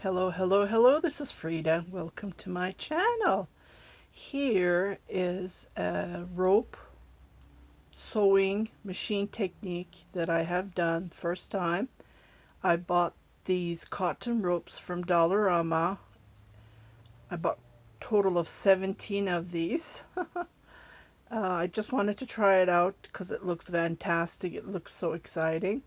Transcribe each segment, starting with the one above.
Hello, hello, hello. This is Frida. Welcome to my channel. Here is a rope sewing machine technique that I have done first time. I bought these cotton ropes from Dollarama. I bought a total of 17 of these. I just wanted to try it out because it looks fantastic. It looks so exciting.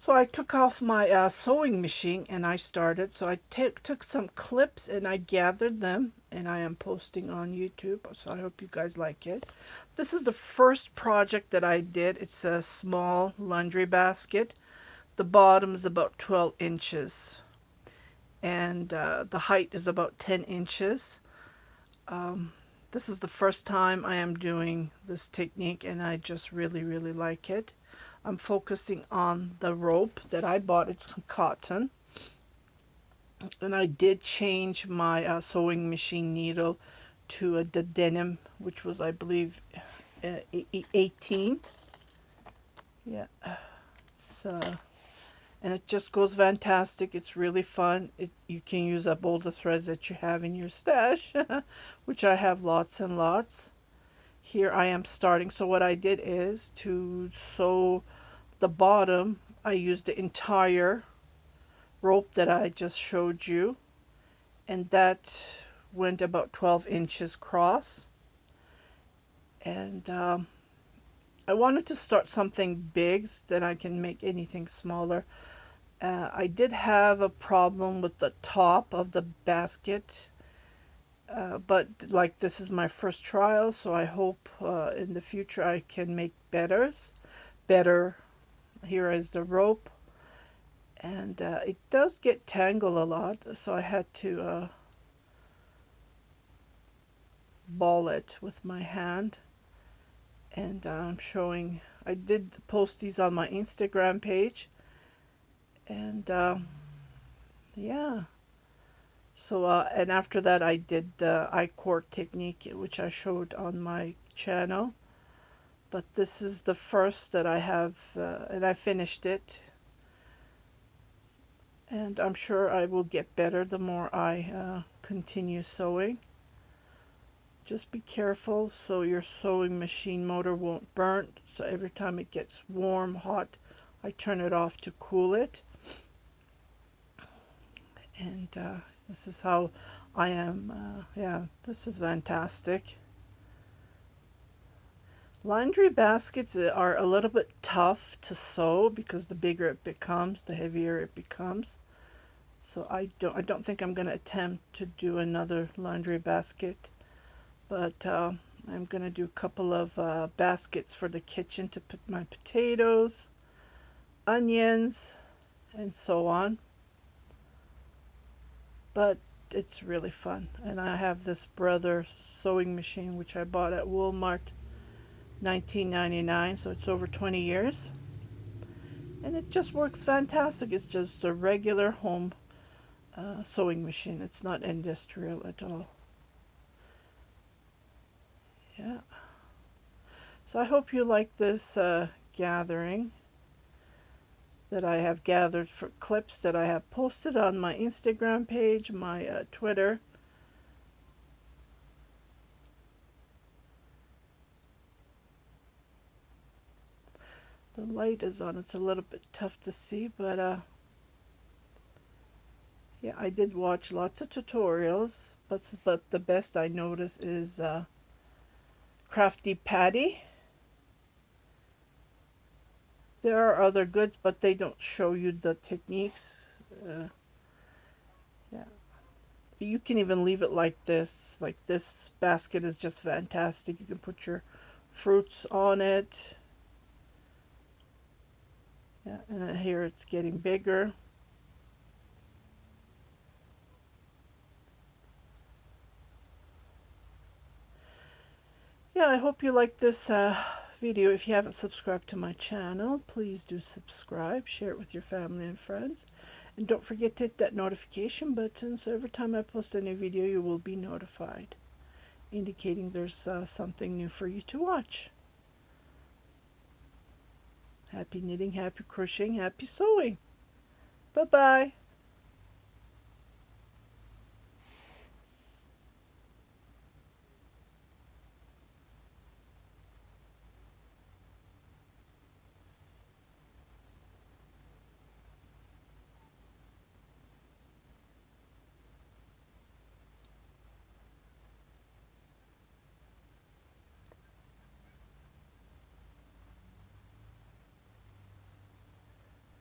So I took off my sewing machine and I started. So I took some clips and I gathered them and I am posting on YouTube. So I hope you guys like it. This is the first project that I did. It's a small laundry basket. The bottom is about 12 inches and the height is about 10 inches. This is the first time I am doing this technique and I just really like it. I'm focusing on the rope that I bought. It's cotton. And I did change my sewing machine needle to the denim, which was, I believe, 18. Yeah. So, and it just goes fantastic. It's really fun. You can use up all the threads that you have in your stash, which I have lots and lots. Here I am starting. So what I did is to sew the bottom, I used the entire rope that I just showed you, and that went about 12 inches across. And I wanted to start something big so that I can make anything smaller. I did have a problem with the top of the basket, but like this is my first trial, so I hope in the future I can make better. Here is the rope, and it does get tangled a lot, so I had to ball it with my hand. And I'm showing, I did post these on my Instagram page, and yeah. So and after that I did the I-cord technique, which I showed on my channel. But this is the first that I have, and I finished it. And I'm sure I will get better the more I continue sewing. Just be careful so your sewing machine motor won't burn. So every time it gets warm, hot, I turn it off to cool it. And this is how I am. Yeah, this is fantastic. Laundry baskets are a little bit tough to sew because the bigger it becomes, the heavier it becomes. So I don't think I'm going to attempt to do another laundry basket. But I'm going to do a couple of baskets for the kitchen to put my potatoes, onions, and so on. But it's really fun. And I have this Brother sewing machine, which I bought at Walmart, $19.99, so it's over 20 years. And it just works fantastic. It's just a regular home sewing machine. It's not industrial at all. Yeah. So I hope you like this gathering that I have gathered for clips that I have posted on my Instagram page, my Twitter. The light is on. It's a little bit tough to see, but yeah, I did watch lots of tutorials, but the best I noticed is Crafty Patty. There are other goods, but they don't show you the techniques. Yeah. You can even leave it like this. Like this basket is just fantastic. You can put your fruits on it. Yeah, and here it's getting bigger. Yeah, I hope you like this video. If you haven't subscribed to my channel, please do subscribe, share it with your family and friends, and don't forget to hit that notification button so every time I post a new video you will be notified, indicating there's something new for you to watch. Happy knitting, happy crocheting, happy sewing. Bye bye.